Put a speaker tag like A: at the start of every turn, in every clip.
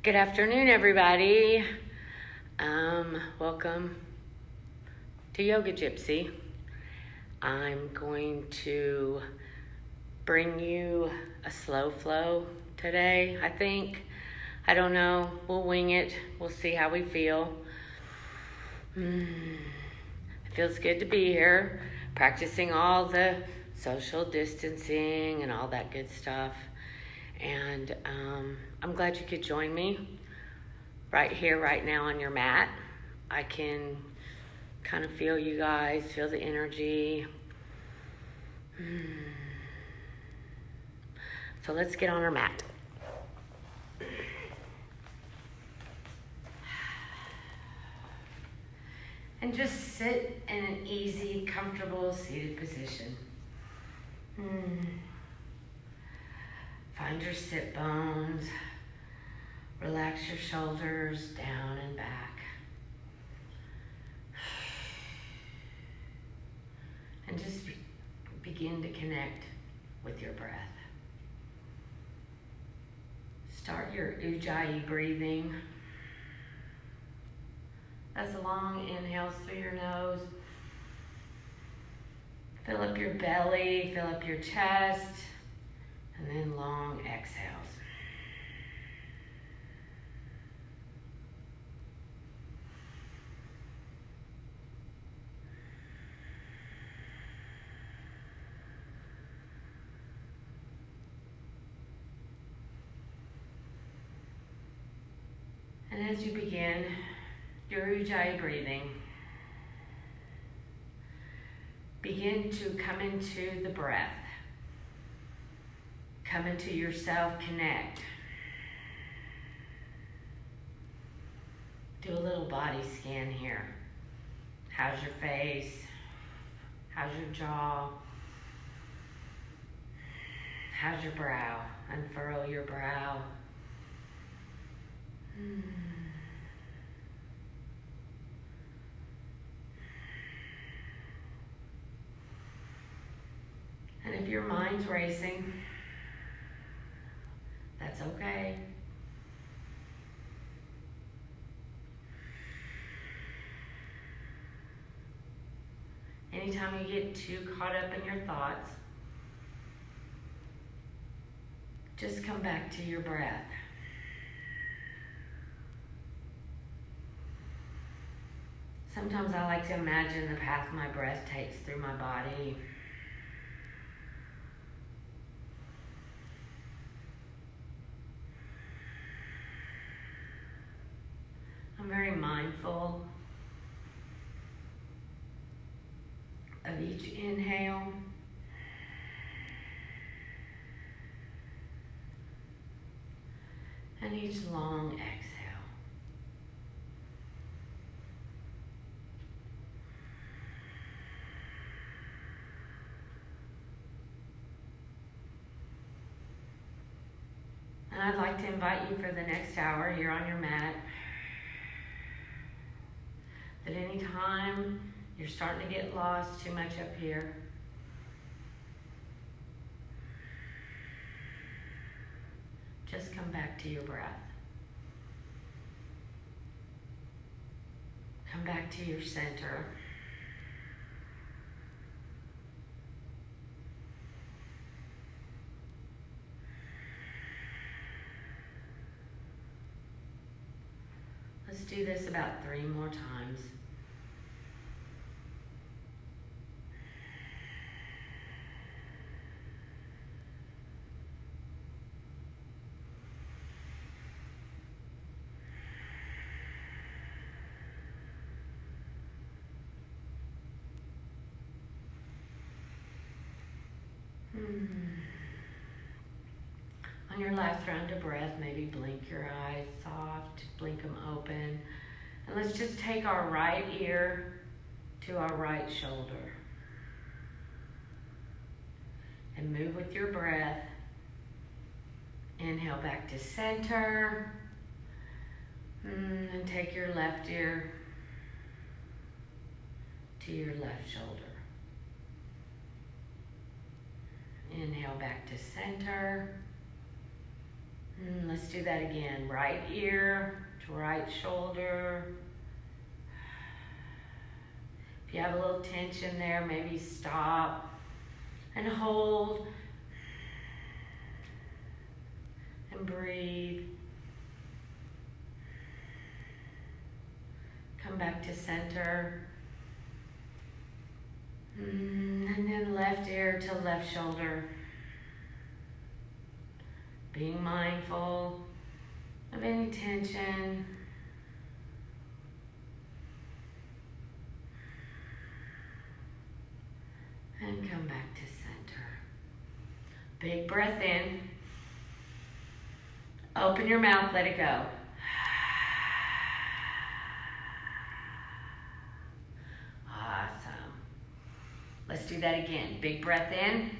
A: Good afternoon, everybody. Welcome to Yoga Gypsy. I'm going to bring you a slow flow today, I think. I don't know. We'll wing it. We'll see how we feel. It feels good to be here, practicing all the social distancing and all that good stuff. And I'm glad you could join me right here, right now on your mat. I can kind of feel you guys, feel the energy. So let's get on our mat. And just sit in an easy, comfortable, seated position. Find your sit bones. Relax your shoulders down and back. And just begin to connect with your breath. Start your Ujjayi breathing. That's long inhales through your nose. Fill up your belly, fill up your chest, and then long exhales. And as you begin your Ujjayi breathing, begin to come into the breath. Come into yourself, connect. Do a little body scan here. How's your face? How's your jaw? How's your brow? Unfurl your brow. And if your mind's racing, that's okay. Anytime you get too caught up in your thoughts, just come back to your breath. Sometimes I like to imagine the path my breath takes through my body. I'm very mindful of each inhale and each long exhale. And I'd like to invite you for the next hour here on your mat, that any time you're starting to get lost too much up here, just come back to your breath. Come back to your center. Let's do this about 3 more times. On your last round of breath, maybe blink your eyes soft, blink them open. And let's just take our right ear to our right shoulder. And move with your breath. Inhale back to center. And take your left ear to your left shoulder. Inhale back to center. Let's do that again. Right ear to right shoulder. If you have a little tension there, maybe stop and hold and breathe. Come back to center. And then left ear to left shoulder. Being mindful of any tension. And come back to center. Big breath in. Open your mouth, let it go. Awesome. Let's do that again. Big breath in.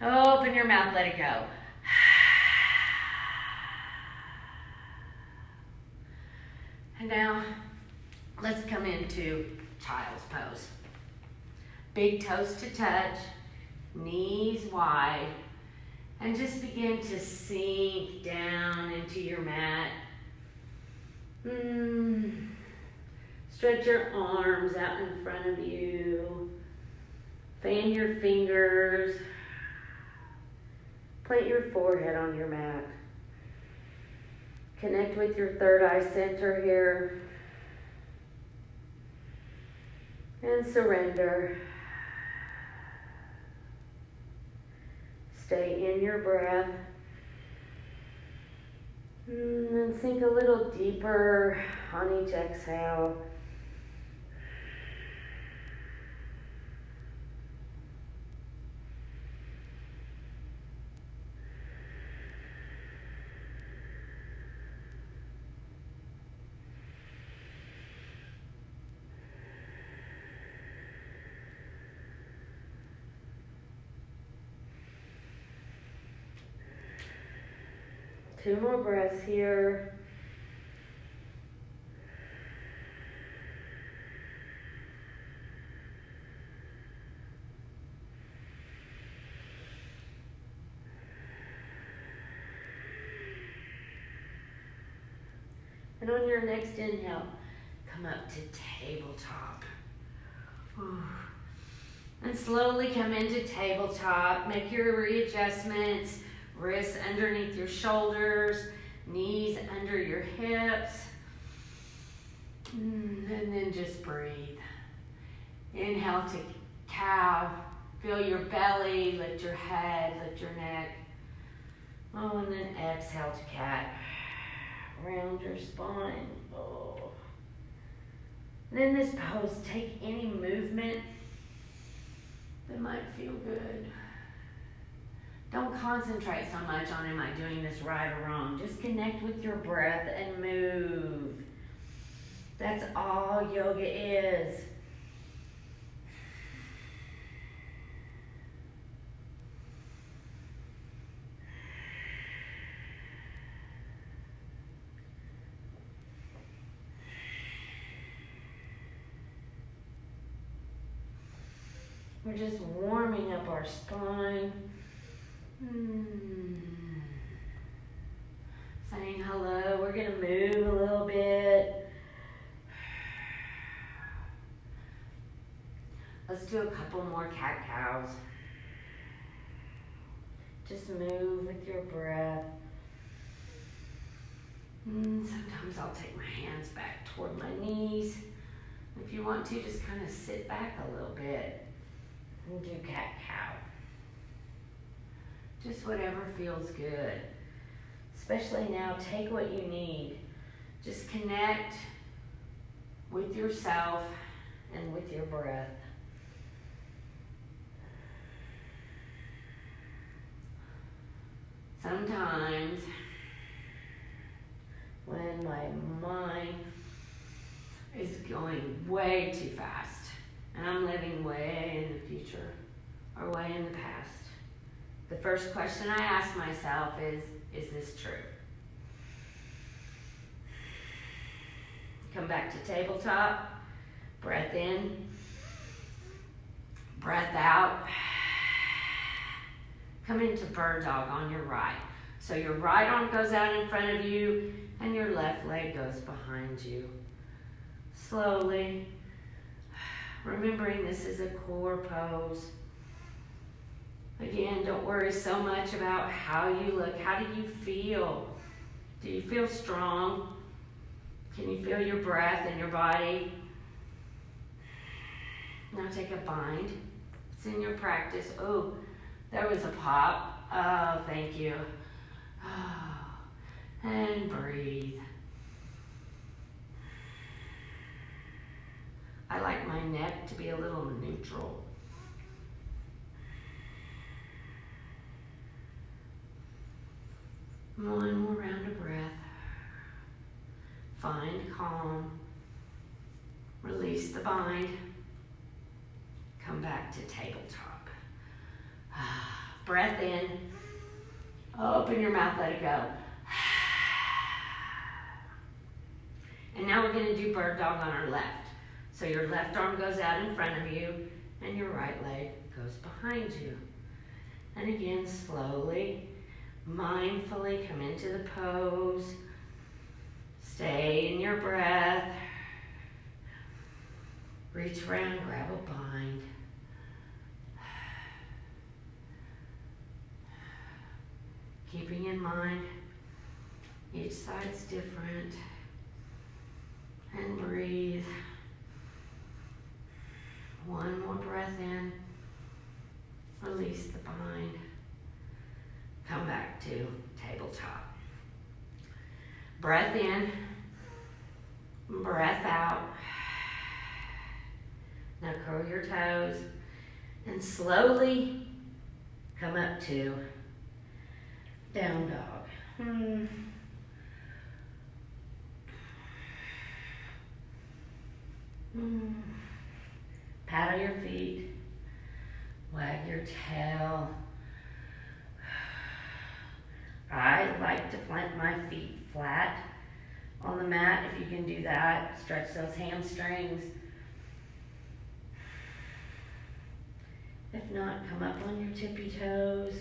A: Open your mouth, let it go. And now, let's come into child's pose. Big toes to touch, knees wide, and just begin to sink down into your mat. Stretch your arms out in front of you. Fan your fingers. Plant your forehead on your mat. Connect with your third eye center here. And surrender. Stay in your breath. And sink a little deeper on each exhale. Two more breaths here. And on your next inhale, come up to tabletop. And slowly come into tabletop. Make your readjustments. Wrists underneath your shoulders, knees under your hips. And then just breathe. Inhale to cow. Feel your belly, lift your head, lift your neck. Oh, and then exhale to cat. Round your spine. Oh. And in this pose, take any movement that might feel good. Don't concentrate so much on, am I doing this right or wrong? Just connect with your breath and move. That's all yoga is. We're just warming up our spine. Saying hello. We're going to move a little bit. Let's do a couple more cat-cows. Just move with your breath. Sometimes I'll take my hands back toward my knees. If you want to, just kind of sit back a little bit and do cat-cow. Just whatever feels good. Especially now, take what you need. Just connect with yourself and with your breath. Sometimes when my mind is going way too fast and I'm living way in the future or way in the past, the first question I ask myself is this true? Come back to tabletop. Breath in. Breath out. Come into bird dog on your right. So your right arm goes out in front of you and your left leg goes behind you. Slowly, remembering this is a core pose. Again, don't worry so much about how you look. How do you feel? Do you feel strong? Can you feel your breath in your body? Now take a bind. It's in your practice. Oh, there was a pop. Oh, thank you. Oh, and breathe. I like my neck to be a little neutral. One more round of breath. Find calm. Release the bind. Come back to tabletop. Breath in. Open your mouth, let it go. And now we're going to do bird dog on our left. So your left arm goes out in front of you and your right leg goes behind you. And again, slowly, mindfully come into the pose. Stay in your breath. Reach around, grab a bind. Keeping in mind, each side's different. And breathe. One more breath in. Release the bind. Come back to tabletop. Breath in. Breath out. Now curl your toes and slowly come up to down dog. Paddle your feet. Wag your tail. I like to plant my feet flat on the mat. If you can do that, stretch those hamstrings. If not, come up on your tippy toes.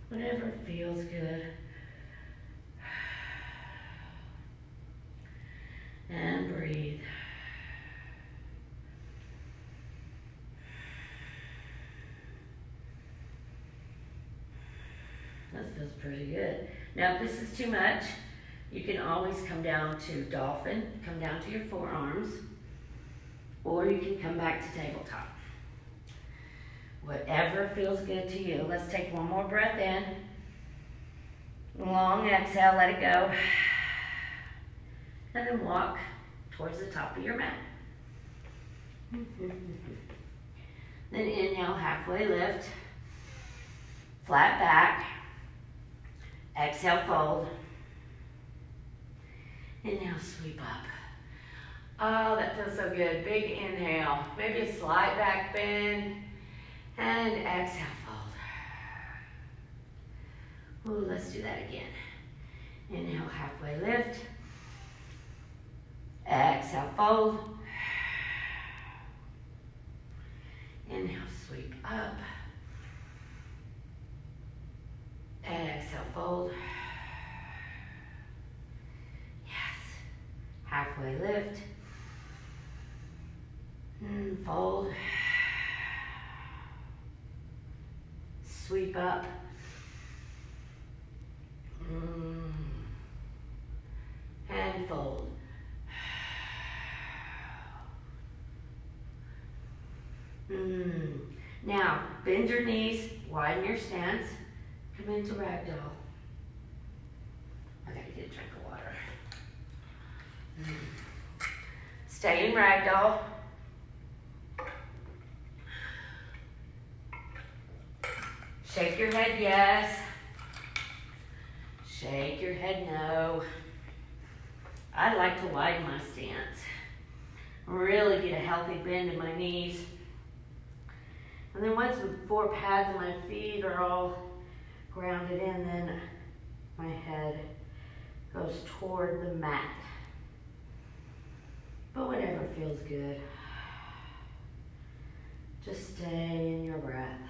A: Whatever feels good. And breathe. That feels pretty good. Now, if this is too much, you can always come down to dolphin, come down to your forearms, or you can come back to tabletop. Whatever feels good to you. Let's take one more breath in. Long exhale, let it go. And then walk towards the top of your mat. Then inhale, halfway lift. Flat back. Exhale, fold. Inhale, sweep up. Oh, that feels so good. Big inhale. Maybe a slight back bend. And exhale, fold. Ooh, let's do that again. Inhale, halfway lift. Exhale, fold. Inhale, sweep up. Exhale, fold. Yes. Halfway lift. And fold. Sweep up. And fold. Now, bend your knees, widen your stance, come into ragdoll. I gotta get a drink of water. Stay in ragdoll. Shake your head yes. Shake your head no. I like to widen my stance. Really get a healthy bend in my knees. And then once the 4 pads of my feet are all grounded in, then my head goes toward the mat. But whatever feels good. Just stay in your breath.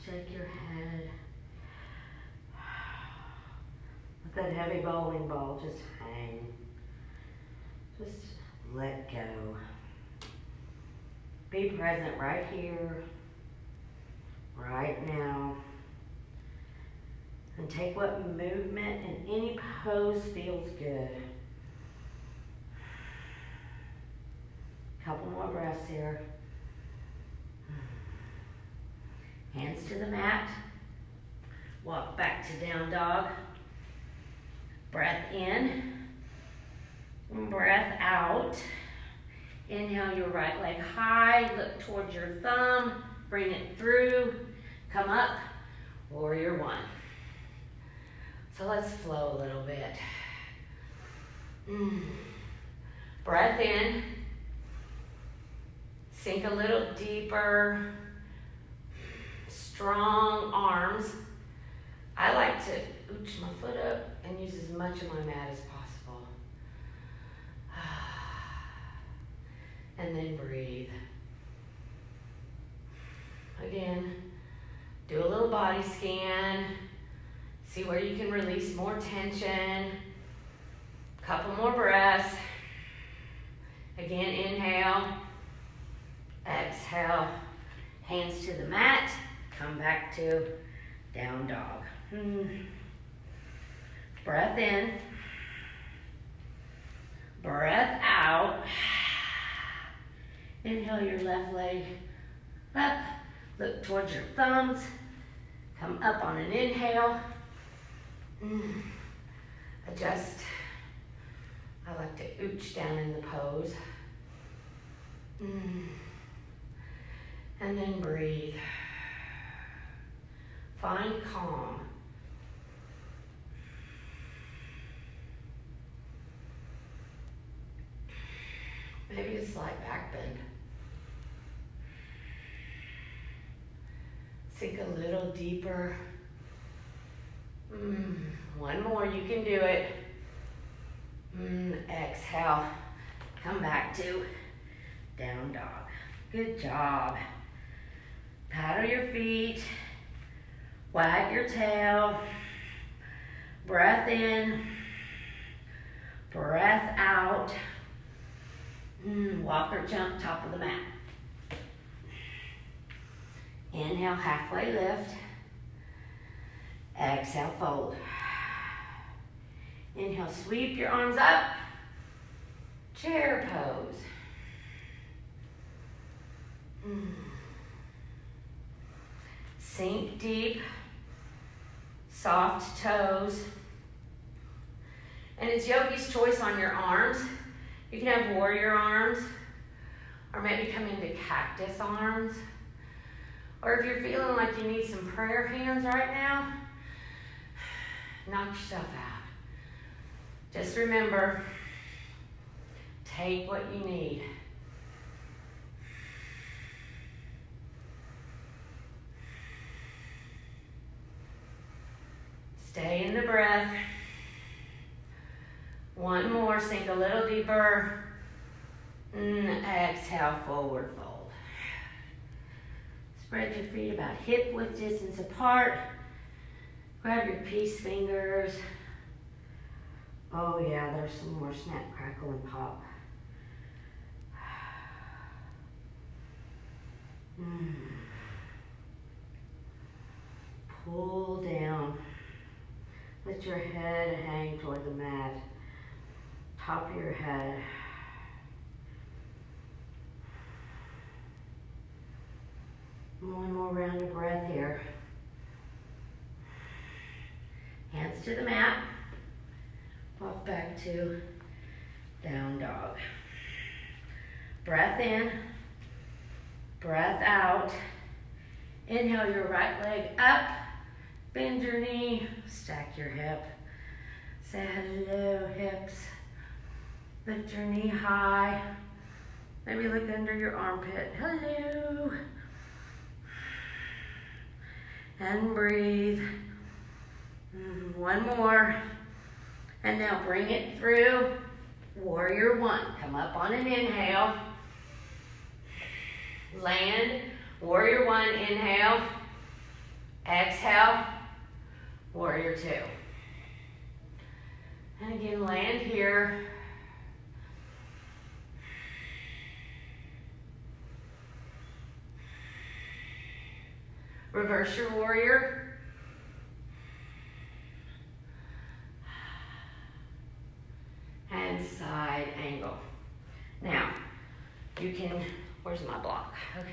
A: Shake your head. Let that heavy bowling ball just hang. Just let go. Be present right here, right now. And take what movement in any pose feels good. Couple more breaths here. Hands to the mat. Walk back to down dog. Breath in. Breath out. Inhale your right leg high. Look towards your thumb. Bring it through. Come up. Warrior one. So let's flow a little bit. Breath in. Sink a little deeper. Strong arms. I like to ooch my foot up and use as much of my mat as possible. And then breathe. Again, do a little body scan. See where you can release more tension. Couple more breaths. Again, inhale. Exhale. Hands to the mat. Come back to down dog. Breath in. Breath out. Inhale your left leg up. Look towards your thumbs. Come up on an inhale. Adjust. I like to ooch down in the pose. And then breathe. Find calm. Maybe a slight back bend. Sink a little deeper. One more, you can do it. Exhale. Come back to down dog. Good job. Paddle your feet. Wag your tail. Breath in. Breath out. Walk or jump top of the mat. Inhale, halfway lift. Exhale, fold. Inhale, sweep your arms up. Chair pose. Sink deep. Soft toes. And it's yogi's choice on your arms. You can have warrior arms, or maybe come into cactus arms. Or if you're feeling like you need some prayer hands right now, knock yourself out. Just remember, take what you need. Stay in the breath. One more, sink a little deeper. Exhale, forward fold. Spread your feet about hip width distance apart. Grab your peace fingers. Oh yeah, there's some more snap, crackle, and pop. Pull down. Let your head hang toward the mat. Top of your head. One more round of breath here. Hands to the mat. Walk back to down dog. Breath in. Breath out. Inhale your right leg up. Bend your knee. Stack your hip. Say hello, hips. Lift your knee high. Maybe look under your armpit. Hello. And breathe. One more. And now bring it through. Warrior one. Come up on an inhale. Land. Warrior one. Inhale. Exhale, warrior two. And again, land here. Reverse your warrior. And side angle. Now, you can, where's my block? Okay.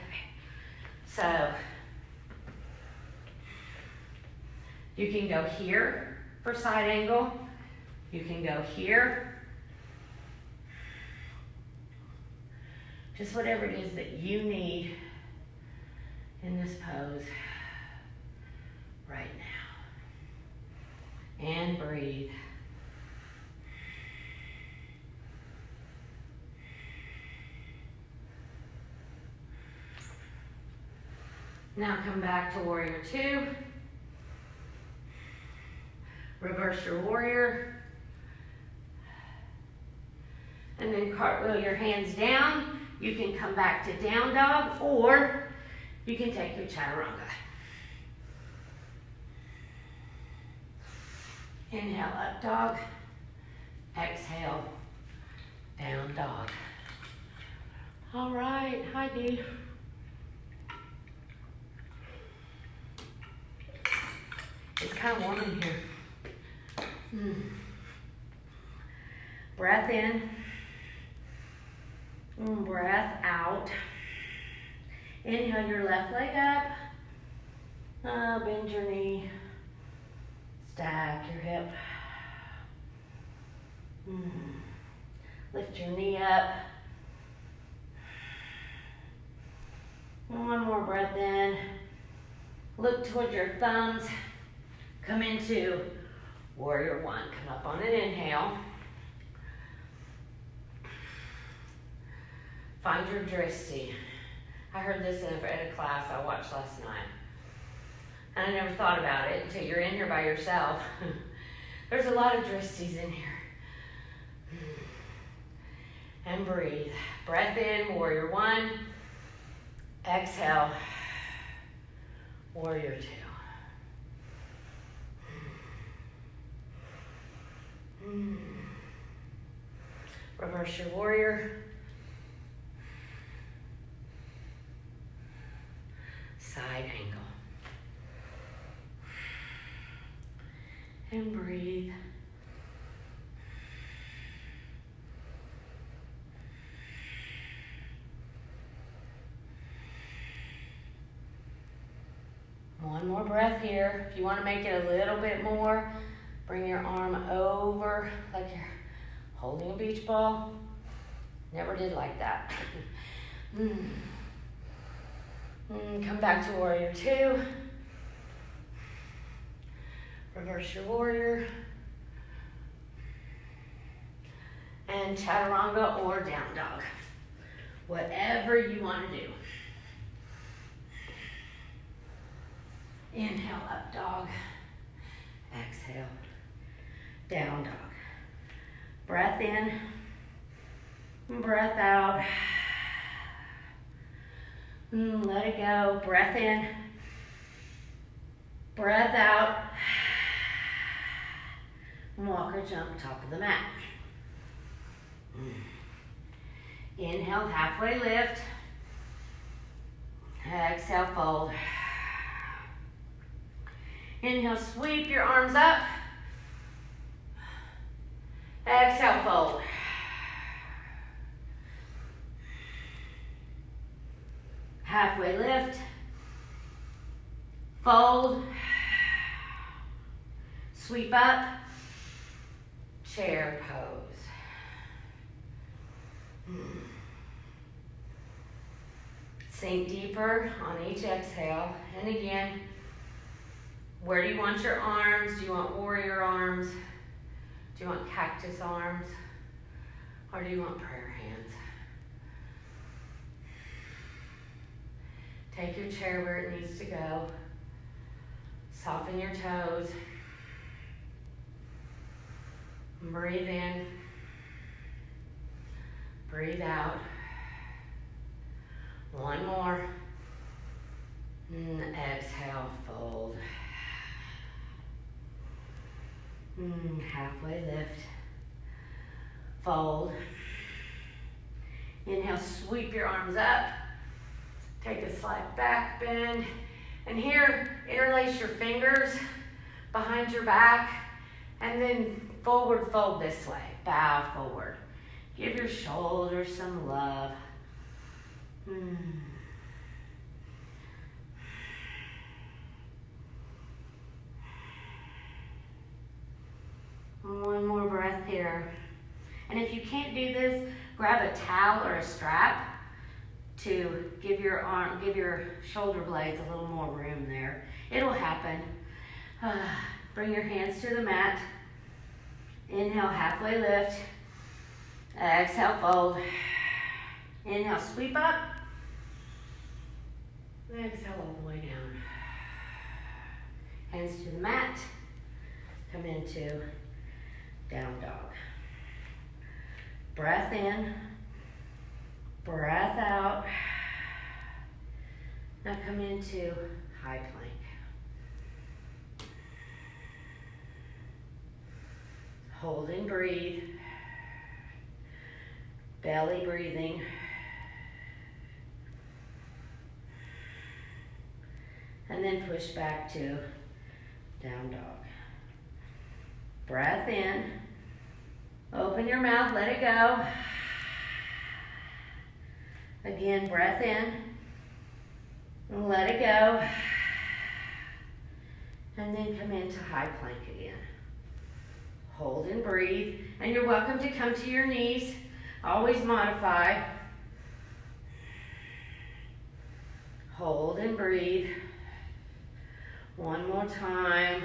A: So, you can go here for side angle. You can go here. Just whatever it is that you need in this pose right now. And breathe. Now come back to warrior two. Reverse your warrior. And then cartwheel your hands down. You can come back to down dog, or you can take your chaturanga. Inhale, up dog. Exhale, down dog. All right, hi Dee. It's kind of warm in here. Breath in. Breath out. Inhale your left leg up. Bend your knee. Stack your hip. Lift your knee up. One more breath in. Look toward your thumbs. Come into warrior one. Come up on an inhale. Find your drishti. I heard this at a class I watched last night. And I never thought about it until you're in here by yourself. There's a lot of drishtis in here. And breathe. Breath in, warrior one. Exhale, warrior two. Reverse your warrior. Side angle. And breathe. One more breath here. If you want to make it a little bit more, bring your arm over like you're holding a beach ball. Never did like that. Come back to warrior two. Reverse your warrior. And chaturanga or down dog. Whatever you want to do. Inhale, up dog. Exhale, down dog. Breath in, breath out. Let it go. Breath in, breath out. Walk or jump, top of the mat. Inhale, halfway lift. Exhale, fold. Inhale, sweep your arms up. Exhale, fold. Halfway lift. Fold. Sweep up. Chair pose. Sink deeper on each exhale. And again, where do you want your arms? Do you want warrior arms? Do you want cactus arms? Or do you want prayer hands? Take your chair where it needs to go. Soften your toes. Breathe in. Breathe out. One more. Exhale, fold. Halfway lift. Fold. Inhale, sweep your arms up. Take a slight back bend. And here, interlace your fingers behind your back. And then forward fold this way. Bow forward. Give your shoulders some love. One more breath here. And if you can't do this, grab a towel or a strap to give your shoulder blades a little more room there. It'll happen. Bring your hands to the mat. Inhale, halfway lift. Exhale, fold. Inhale, sweep up. Exhale all the way down. Hands to the mat. Come into down dog. Breath in. Breath out. Now come into high plank. Hold and breathe. Belly breathing. And then push back to down dog. Breath in. Open your mouth, let it go. Again, breath in. And let it go. And then come into high plank again. Hold and breathe. And you're welcome to come to your knees. Always modify. Hold and breathe. One more time.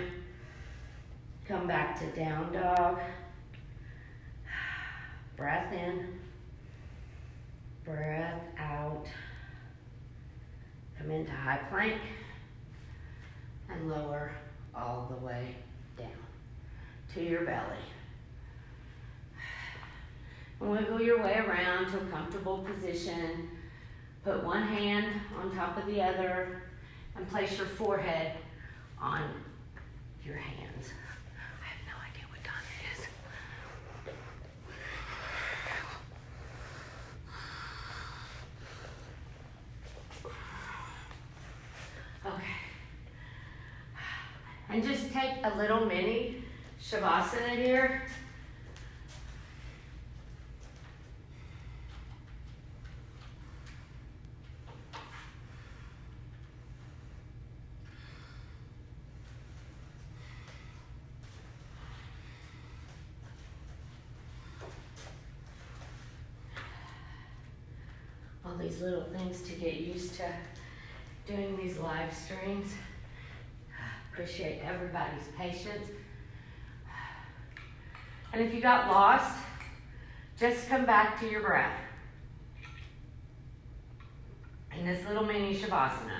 A: Come back to down dog. Breath in. Breath out. Come into high plank. And lower all the way down to your belly. Wiggle your way around to a comfortable position. Put one hand on top of the other and place your forehead on your hands. I have no idea what time it is. Okay. And just take a little mini Shavasana here. All these little things to get used to doing these live streams. Appreciate everybody's patience. And if you got lost, just come back to your breath in this little mini Shavasana.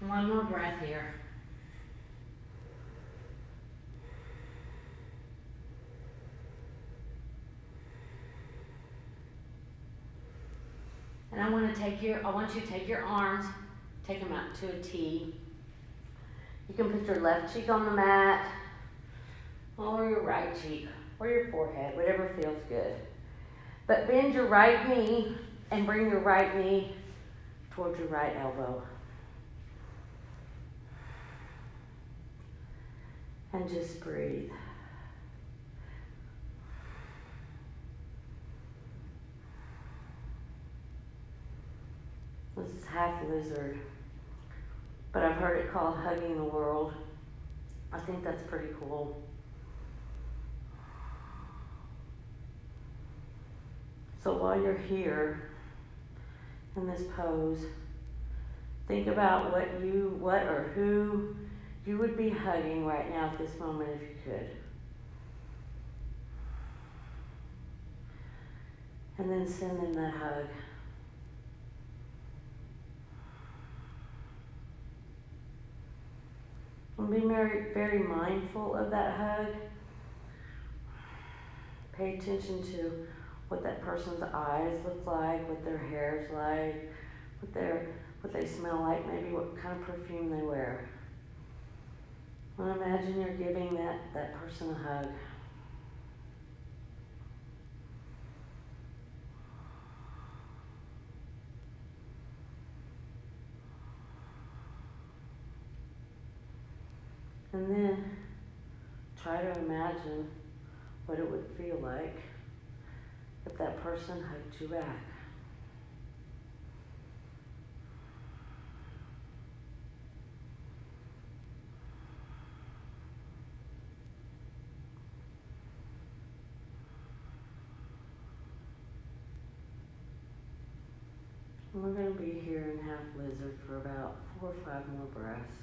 A: One more breath here. And I want you to take your arms, take them out to a T. You can put your left cheek on the mat, or your right cheek, or your forehead, whatever feels good. But bend your right knee and bring your right knee towards your right elbow. And just breathe. This is half lizard, but I've heard it called hugging the world. I think that's pretty cool. So while you're here in this pose, think about what or who you would be hugging right now at this moment if you could. And then send them that hug. And be very, very mindful of that hug. Pay attention to what that person's eyes look like, what their hair's like, what they smell like, maybe what kind of perfume they wear. And imagine you're giving that person a hug. And then try to imagine what it would feel like if that person hugged you back. And we're going to be here in half lizard for about 4 or 5 more breaths.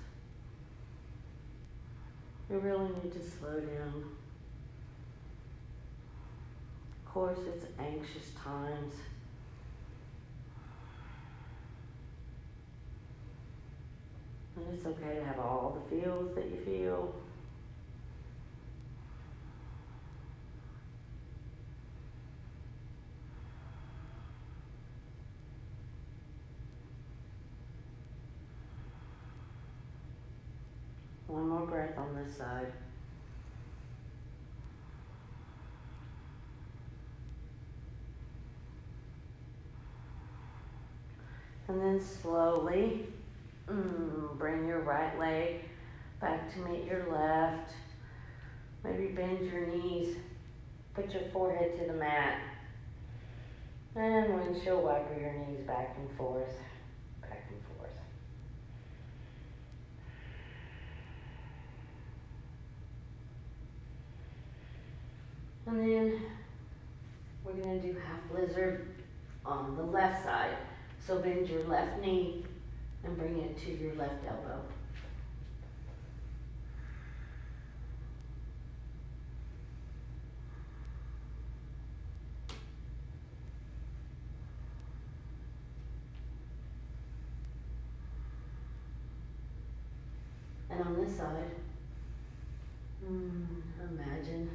A: You really need to slow down. Of course, it's anxious times. And it's okay to have all the feels that you feel. One more breath on this side. And then slowly bring your right leg back to meet your left. Maybe bend your knees. Put your forehead to the mat. And windshield wiper your knees back and forth. Back and forth. And then we're going to do half lizard on the left side. So bend your left knee and bring it to your left elbow. And on this side, imagine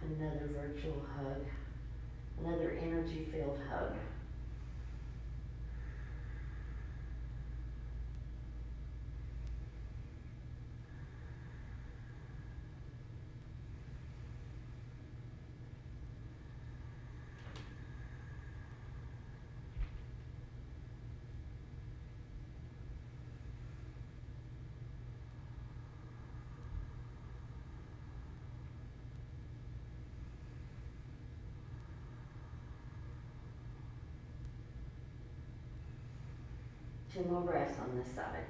A: another virtual hug, another energy-filled hug. Two more breaths on this side.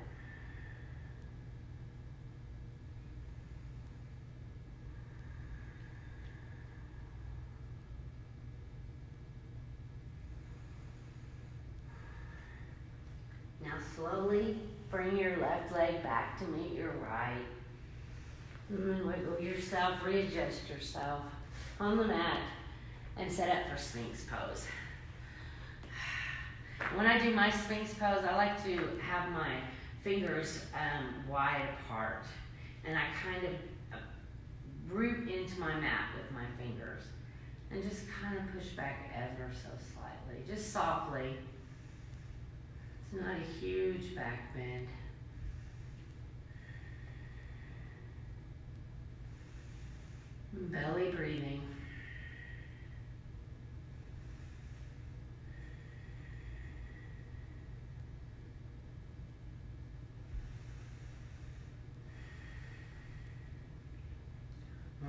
A: Now slowly bring your left leg back to meet your right. And then wiggle yourself, readjust yourself on the mat and set up for Sphinx pose. When I do my Sphinx pose, I like to have my fingers wide apart. And I kind of root into my mat with my fingers. And just kind of push back ever so slightly, just softly. It's not a huge back bend. Belly breathing.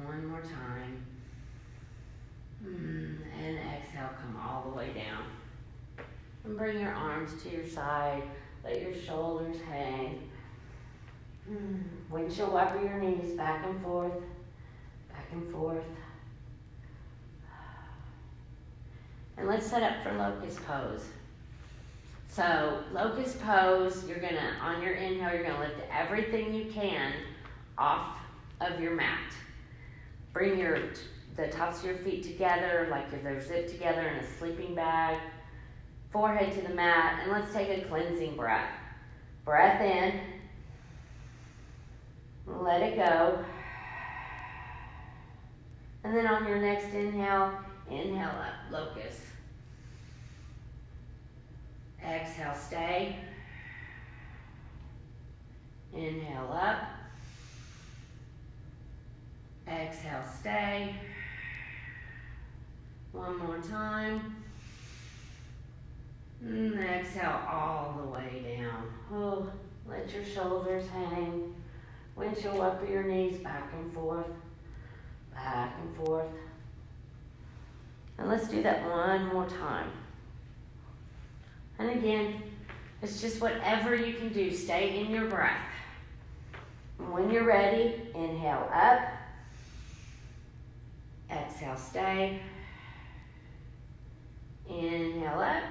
A: One more time. And exhale, come all the way down. And bring your arms to your side. Let your shoulders hang. Windshield wiper your knees back and forth. Back and forth. And let's set up for locust pose. So, locust pose, you're going to, on your inhale, you're going to lift everything you can off of your mat. Bring the tops of your feet together like if they're zipped together in a sleeping bag. Forehead to the mat, and let's take a cleansing breath. Breath in. Let it go. And then on your next inhale, inhale up, locust. Exhale, stay. Inhale up. Exhale, stay. One more time. And exhale all the way down. Oh, let your shoulders hang. Windshield wiper your knees back and forth. Back and forth. And let's do that one more time. And again, it's just whatever you can do. Stay in your breath. And when you're ready, inhale up. Exhale, stay. Inhale up.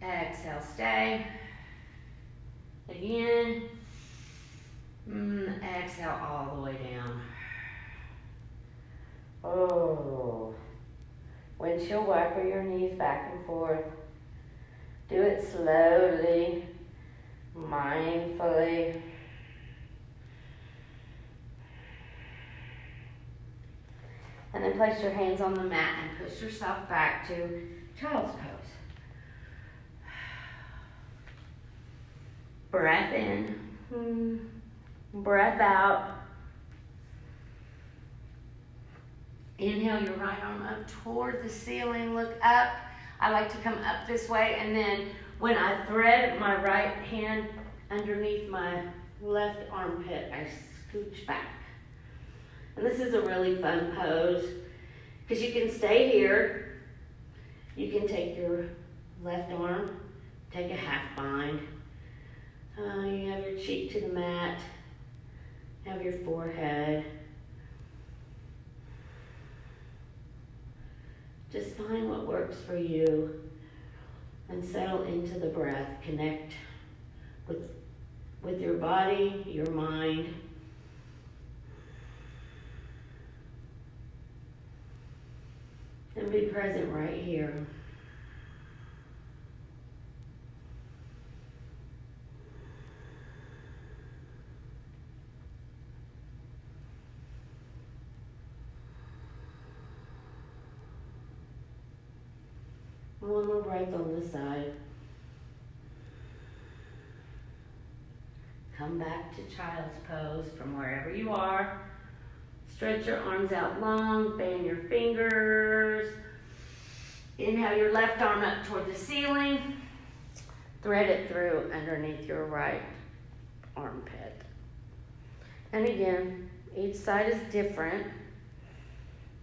A: Exhale, stay. Again. Exhale all the way down. Oh. Windshield wiper your knees back and forth. Do it slowly, mindfully. And then place your hands on the mat and push yourself back to child's pose. Breath in, breath out. Inhale your right arm up toward the ceiling, look up. I like to come up this way, and then when I thread my right hand underneath my left armpit, I scooch back. And this is a really fun pose because you can stay here. You can take your left arm, take a half bind. You have your cheek to the mat, have your forehead. Just find what works for you and settle into the breath. Connect with your body, your mind. And be present right here. One more breath on this side. Come back to child's pose from wherever you are. Stretch your arms out long, fan your fingers. Inhale your left arm up toward the ceiling. Thread it through underneath your right armpit. And again, each side is different.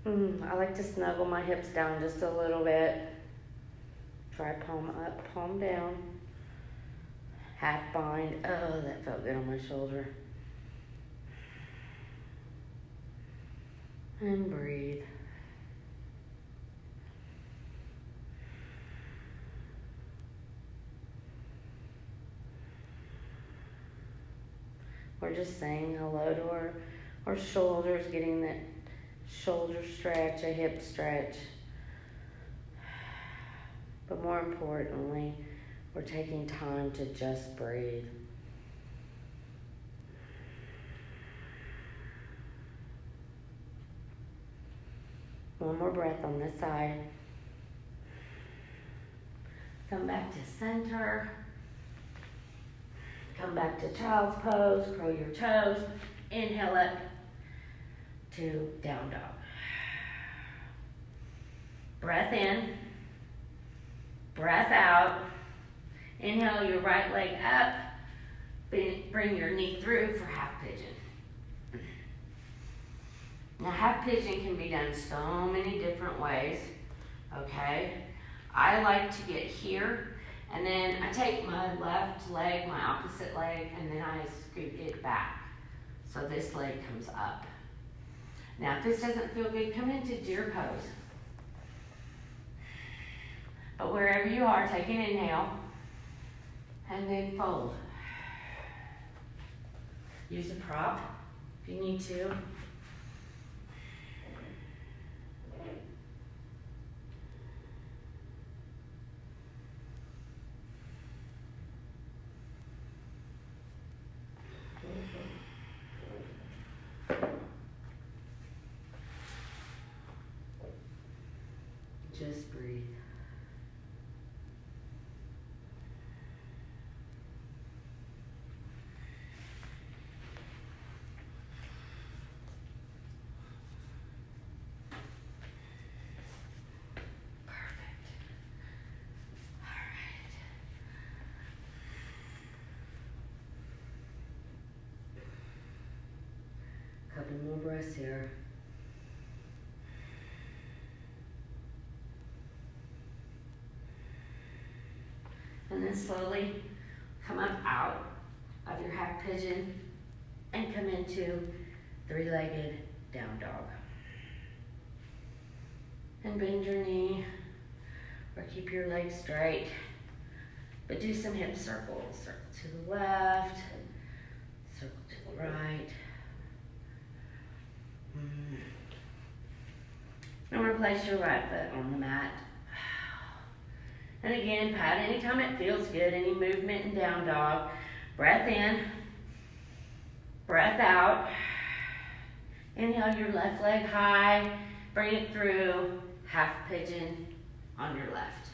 A: I like to snuggle my hips down just a little bit. Try palm up, palm down. Half bind. Oh, that felt good on my shoulder. And breathe. We're just saying hello to our shoulders, getting that shoulder stretch, a hip stretch. But more importantly, we're taking time to just breathe. One more breath on this side. Come back to center. Come back to child's pose. Curl your toes. Inhale up to down dog. Breath in. Breath out. Inhale your right leg up. Bring your knee through for half pigeon. Now half pigeon can be done so many different ways, okay? I like to get here, and then I take my left leg, my opposite leg, and then I scoot it back. So this leg comes up. Now if this doesn't feel good, come into deer pose. But wherever you are, take an inhale, and then fold. Use a prop if you need to. just breathe. Couple more breaths here. And then slowly come up out of your half pigeon and come into three-legged down dog. And bend your knee or keep your legs straight, but do some hip circles. Circle to the left, circle to the right. And replace your right foot on the mat. And again, pat anytime it feels good, any movement in down dog. Breath in, breath out. Inhale your left leg high, bring it through, half pigeon on your left.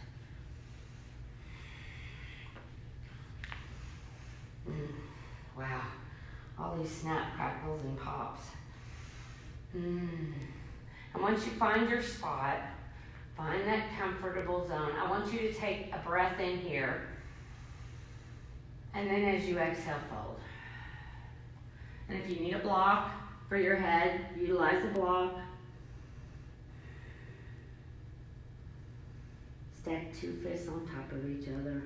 A: Wow, all these snap, crackles, and pops. And once you find your spot, find that comfortable zone. I want you to take a breath in here. And then as you exhale, fold. And if you need a block for your head, utilize the block. Stack two fists on top of each other.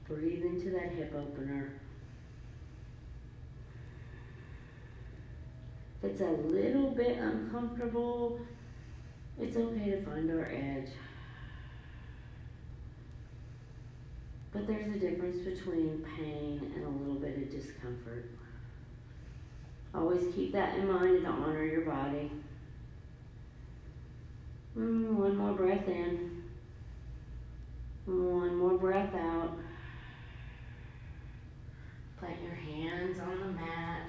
A: Breathe into that hip opener. If it's a little bit uncomfortable, it's okay to find our edge. But there's a difference between pain and a little bit of discomfort. Always keep that in mind to honor your body. One more breath in. One more breath out. Plant your hands on the mat.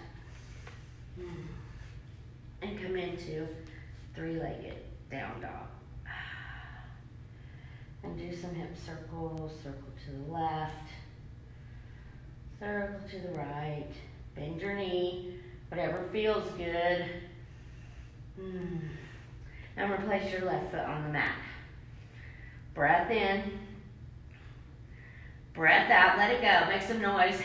A: And come into three-legged down dog. And do some hip circles. Circle to the left. Circle to the right. Bend your knee. Whatever feels good. And replace your left foot on the mat. Breath in. Breath out. Let it go. Make some noise.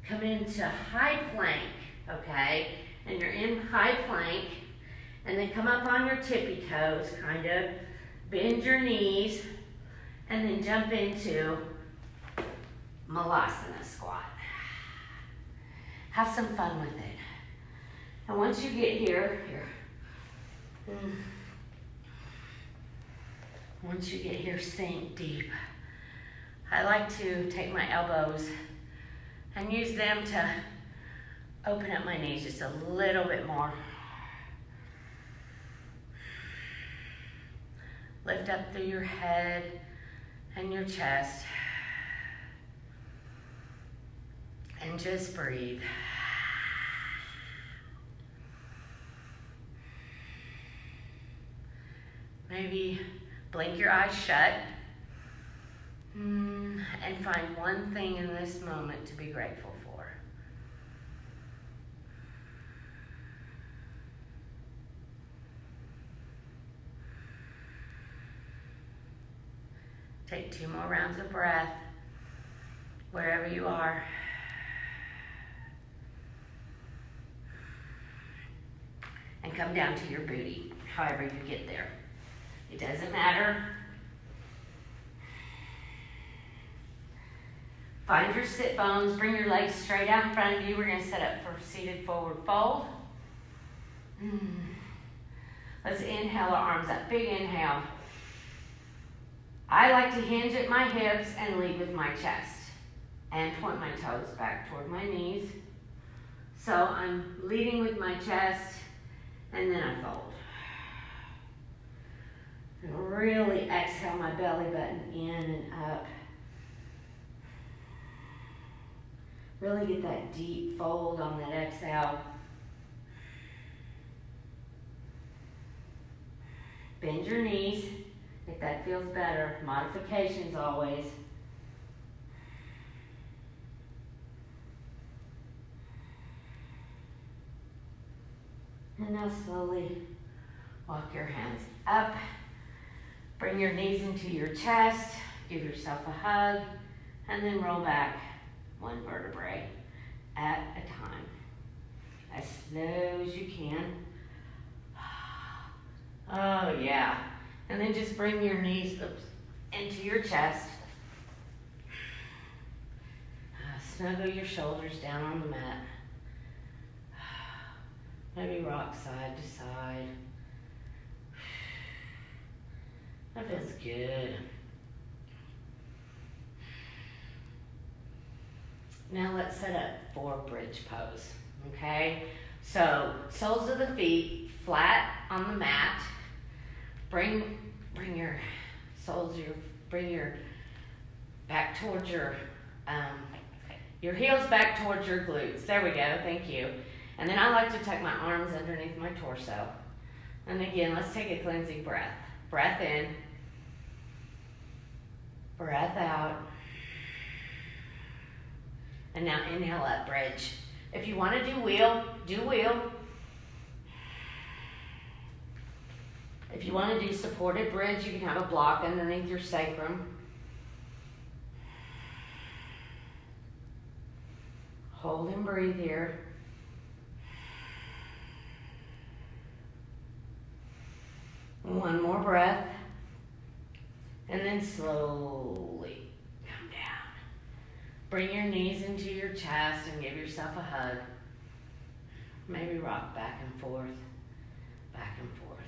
A: Come into high plank, okay? And you're in high plank. And then come up on your tippy toes, kind of. Bend your knees. And then jump into Malasana squat. Have some fun with it. And once you get here. Once you get here, sink deep. I like to take my elbows and use them to open up my knees just a little bit more. Lift up through your head and your chest. And just breathe. Maybe blink your eyes shut. And find one thing in this moment to be grateful for. Take 2 more rounds of breath wherever you are. And come down to your booty, however you get there. It doesn't matter. Find your sit bones, bring your legs straight out in front of you. We're going to set up for seated forward fold. Let's inhale our arms up, big inhale. I like to hinge at my hips and lead with my chest. and point my toes back toward my knees. So I'm leading with my chest, and then I fold. And really exhale my belly button in and up. Really get that deep fold on that exhale. Bend your knees if that feels better. Modifications always. And now slowly walk your hands up. Bring your knees into your chest. Give yourself a hug. And then roll back one vertebrae at a time. As slow as you can. Oh yeah. And then just bring your knees into your chest. Snuggle your shoulders down on the mat. Maybe rock side to side. That feels good. Now let's set up for bridge pose, okay? So soles of the feet flat on the mat. Bring your soles, bring your back towards your heels back towards your glutes. There we go, thank you. And then I like to tuck my arms underneath my torso. And again, let's take a cleansing breath. Breath in. Breath out. And now inhale up, bridge. If you want to do wheel, do wheel. If you want to do supported bridge, you can have a block underneath your sacrum. Hold and breathe here. One more breath. And then slowly come down. Bring your knees into your chest and give yourself a hug. Maybe rock back and forth, back and forth.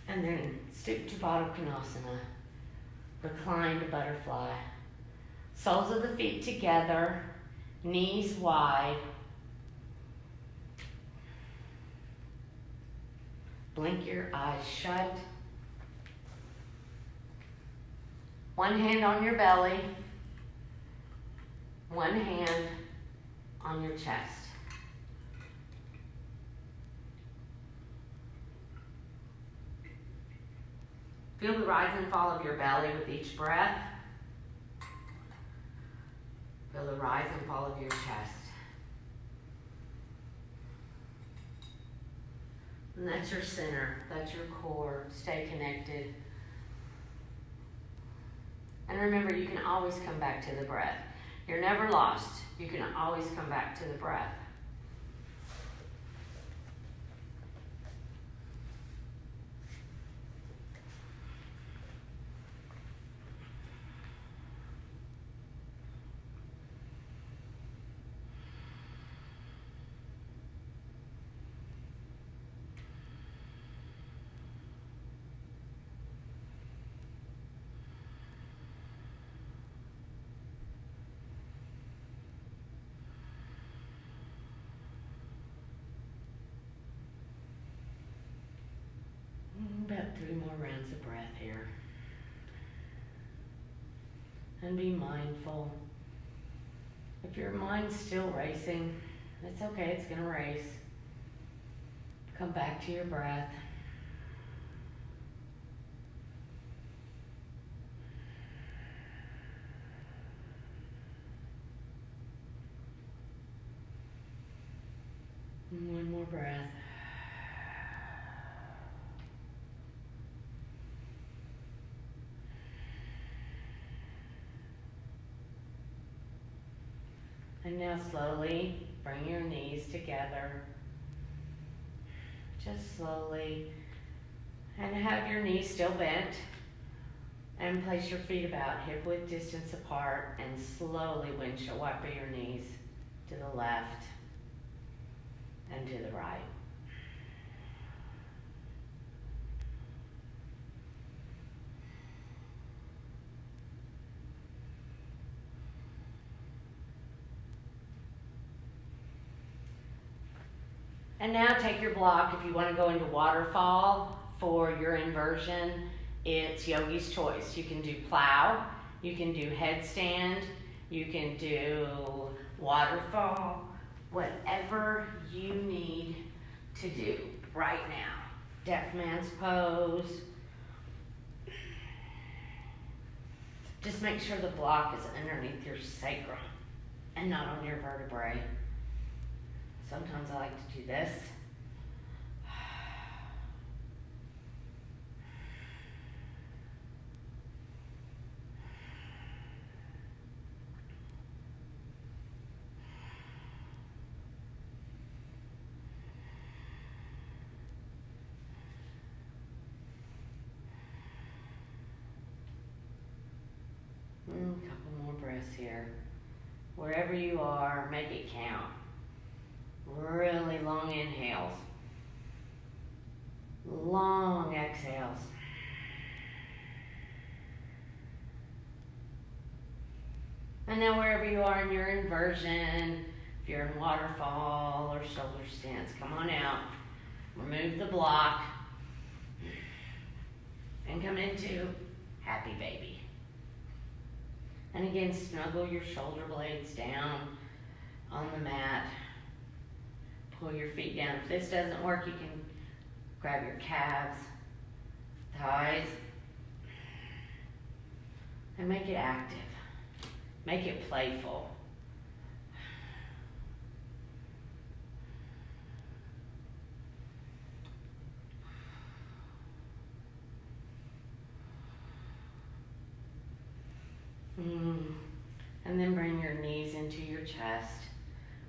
A: And then Supta Baddha Konasana, reclined butterfly. Soles of the feet together, knees wide. Blink your eyes shut. One hand on your belly, one hand on your chest. Feel the rise and fall of your belly with each breath. Feel the rise and fall of your chest. And that's your center, that's your core. Stay connected. And remember, you can always come back to the breath. You're never lost. You can always come back to the breath. About 3 more rounds of breath here. And be mindful. If your mind's still racing, it's okay, it's going to race. Come back to your breath. And one more breath. And now slowly bring your knees together. Just slowly. And have your knees still bent. And place your feet about hip-width distance apart. And slowly windshield wiper your knees to the left and to the right. And now take your block. If you want to go into waterfall for your inversion, it's yogi's choice. You can do plow, you can do headstand, you can do waterfall, whatever you need to do right now. Deaf man's pose. Just make sure the block is underneath your sacrum and not on your vertebrae. Sometimes I like to do this. Couple more breaths here. Wherever you are, make it count. Really long inhales. Long exhales. And now wherever you are in your inversion, if you're in waterfall or shoulder stance, come on out. Remove the block. And come into happy baby. And again, snuggle your shoulder blades down on the mat. Pull your feet down. If this doesn't work, you can grab your calves, thighs, and make it active. Make it playful. And then bring your knees into your chest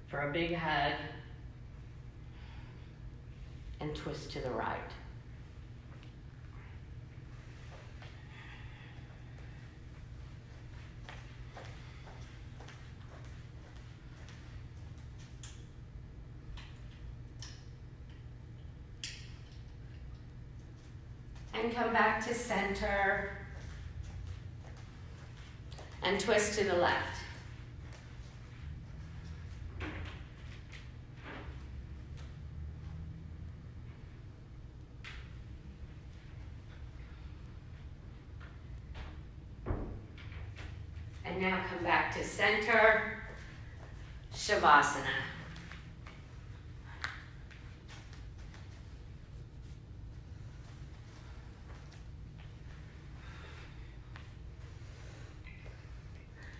A: for a big hug and twist to the right. And come back to center. And twist to the left. And now come back to center, Shavasana.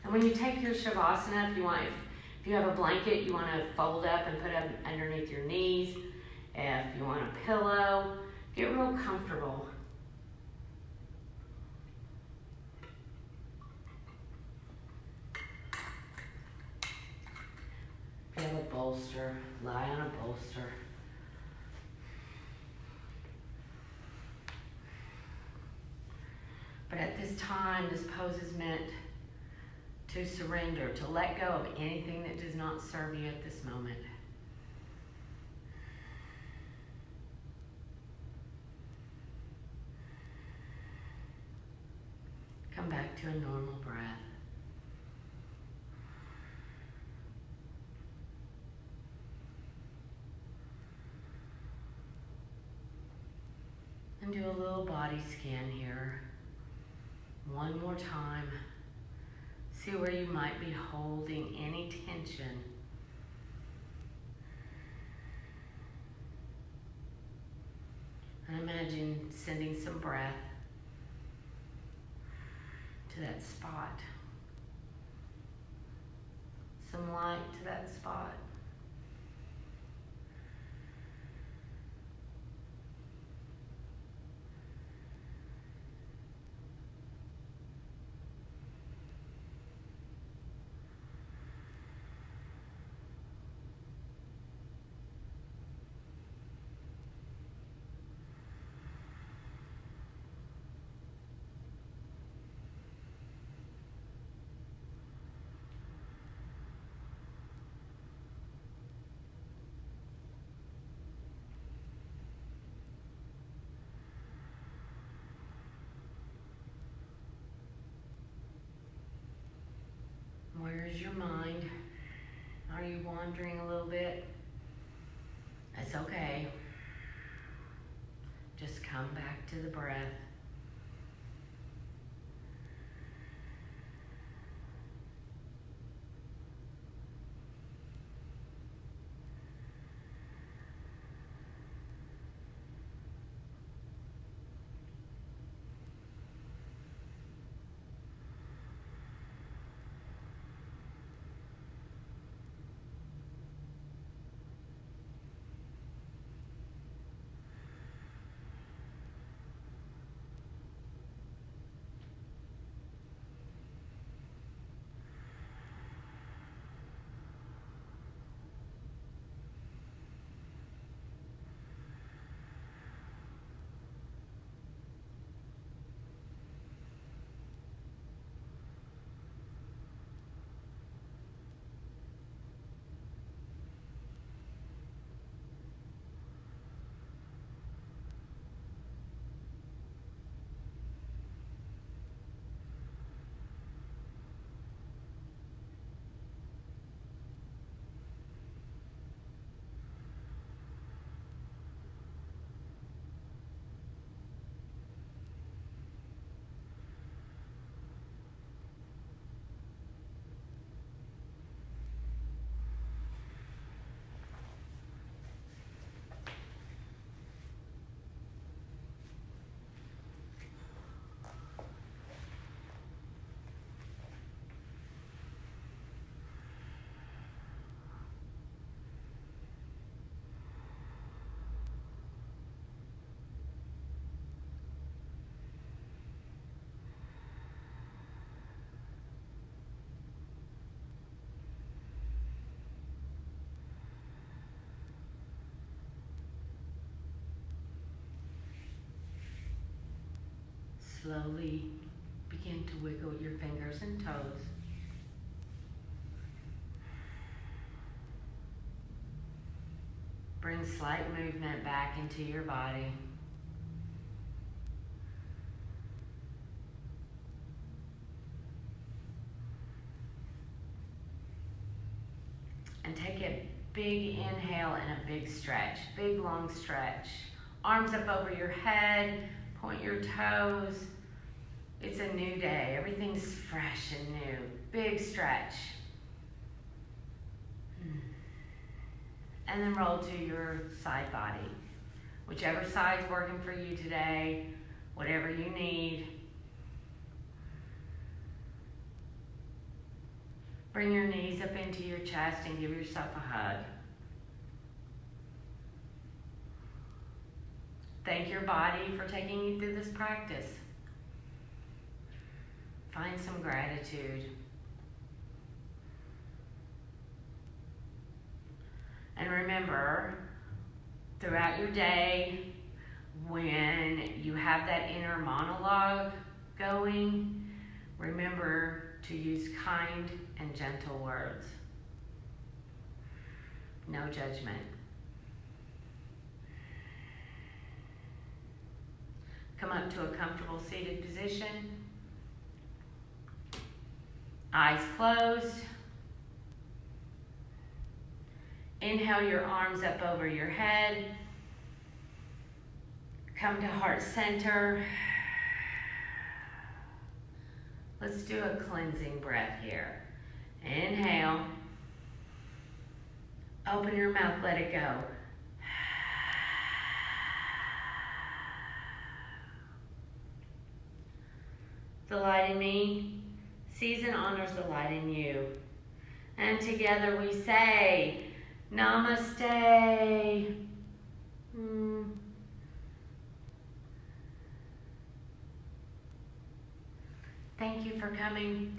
A: And when you take your Shavasana, if you have a blanket, you want to fold up and put it underneath your knees. If you want a pillow, get real comfortable. If you have a bolster, lie on a bolster. But at this time, this pose is meant to surrender, to let go of anything that does not serve you at this moment. Come back to a normal breath. And do a little body scan here. One more time. See where you might be holding any tension. And imagine sending some breath to that spot. Some light to that spot. Where is your mind? Are you wandering a little bit? As It's okay. Just come back to the breath. Slowly begin to wiggle your fingers and toes. Bring slight movement back into your body. And take a big inhale and a big stretch, big long stretch. Arms up over your head, point your toes. It's a new day, everything's fresh and new. Big stretch. And then roll to your side body. Whichever side's working for you today, whatever you need. Bring your knees up into your chest and give yourself a hug. Thank your body for taking you through this practice. Find some gratitude. And remember, throughout your day, when you have that inner monologue going, remember to use kind and gentle words. No judgment. Come up to a comfortable seated position. Eyes closed. Inhale your arms up over your head. Come to heart center. Let's do a cleansing breath here. Inhale. Open your mouth, let it go. The light in me sees and honors the light in you. And together we say, Namaste. Thank you for coming.